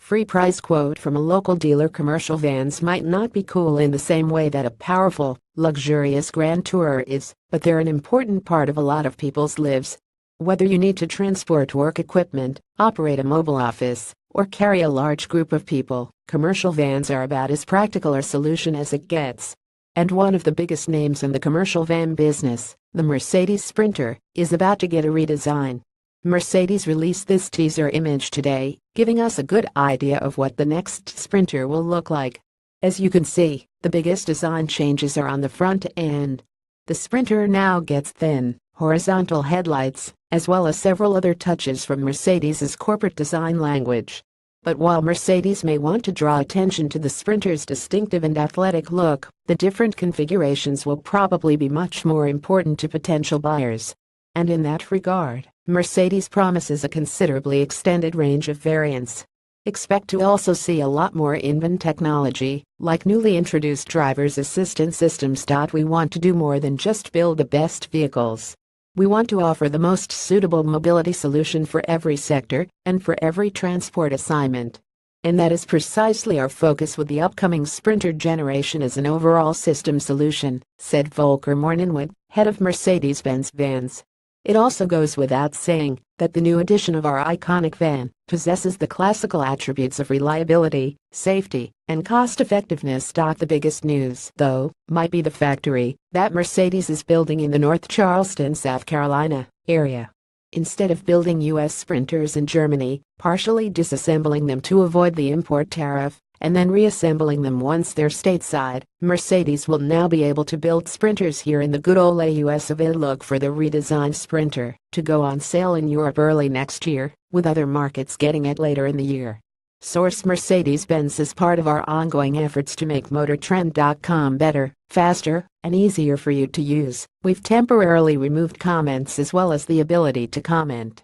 Free price quote from a local dealer. Commercial vans might not be cool in the same way that a powerful, luxurious grand tourer is, but they're an important part of a lot of people's lives. Whether you need to transport work equipment, operate a mobile office, or carry a large group of people, commercial vans are about as practical a solution as it gets. And one of the biggest names in the commercial van business, the Mercedes Sprinter, is about to get a redesign. Mercedes released this teaser image today, giving us a good idea of what the next Sprinter will look like. As you can see, the biggest design changes are on the front end. The Sprinter now gets thin, horizontal headlights, as well as several other touches from Mercedes's corporate design language. But while Mercedes may want to draw attention to the Sprinter's distinctive and athletic look, the different configurations will probably be much more important to potential buyers. And in that regard, Mercedes promises a considerably extended range of variants. Expect to also see a lot more in-van technology, like newly introduced driver's assistance systems. We want to do more than just build the best vehicles. We want to offer the most suitable mobility solution for every sector and for every transport assignment. And that is precisely our focus with the upcoming Sprinter generation as an overall system solution, said Volker Mornenwood, head of Mercedes-Benz Vans. It also goes without saying that the new edition of our iconic van possesses the classical attributes of reliability, safety, and cost-effectiveness. The biggest news, though, might be the factory that Mercedes is building in the North Charleston, South Carolina area. Instead of building U.S. Sprinters in Germany, partially disassembling them to avoid the import tariff, and then reassembling them once they're stateside, Mercedes will now be able to build Sprinters here in the good old US of A. Look for the redesigned Sprinter to go on sale in Europe early next year, with other markets getting it later in the year. Source: Mercedes-Benz. As part of our ongoing efforts to make MotorTrend.com better, faster, and easier for you to use, we've temporarily removed comments as well as the ability to comment.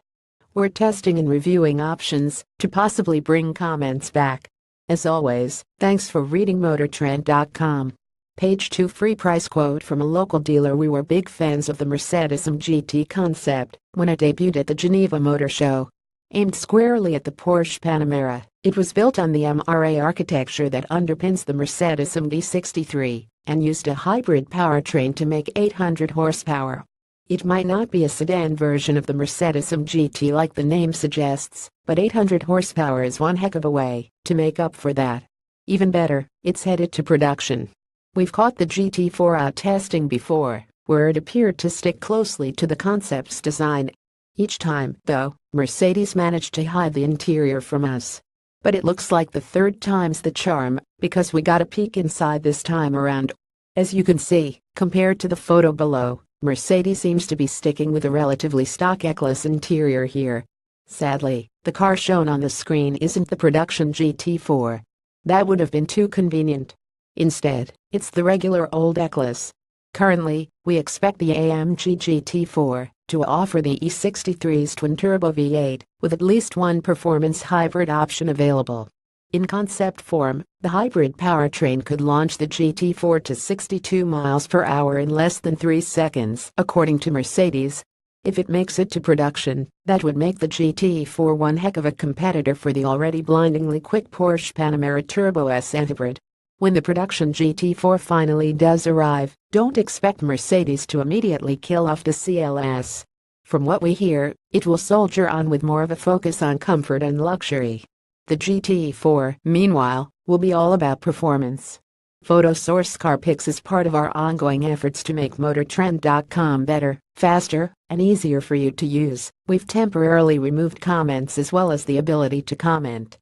We're testing and reviewing options to possibly bring comments back. As always, thanks for reading MotorTrend.com. Page 2. Free price quote from a local dealer. We were big fans of the Mercedes GT concept when it debuted at the Geneva Motor Show. Aimed squarely at the Porsche Panamera, it was built on the MRA architecture that underpins the Mercedes MD63 and used a hybrid powertrain to make 800 horsepower. It might not be a sedan version of the Mercedes GT like the name suggests, but 800 horsepower is one heck of a way to make up for that. Even better, it's headed to production. We've caught the GT4 out testing before, where it appeared to stick closely to the concept's design. Each time, though, Mercedes managed to hide the interior from us. But it looks like the third time's the charm, because we got a peek inside this time around. As you can see, compared to the photo below, Mercedes seems to be sticking with a relatively stock E-Class interior here. Sadly, the car shown on the screen isn't the production GT4. That would have been too convenient. Instead, it's the regular old E-Class. Currently, we expect the AMG GT4 to offer the E63's twin-turbo V8 with at least one performance hybrid option available. In concept form, the hybrid powertrain could launch the GT4 to 62 miles per hour in less than 3 seconds, according to Mercedes. If it makes it to production, that would make the GT4 one heck of a competitor for the already blindingly quick Porsche Panamera Turbo S hybrid. When the production GT4 finally does arrive, don't expect Mercedes to immediately kill off the CLS. From what we hear, it will soldier on with more of a focus on comfort and luxury. The GT4, meanwhile, will be all about performance. Photo source: Car Pics. As part of our ongoing efforts to make MotorTrend.com better, faster, and easier for you to use, we've temporarily removed comments as well as the ability to comment.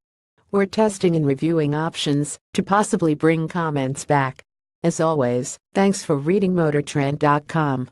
We're testing and reviewing options to possibly bring comments back. As always, thanks for reading MotorTrend.com.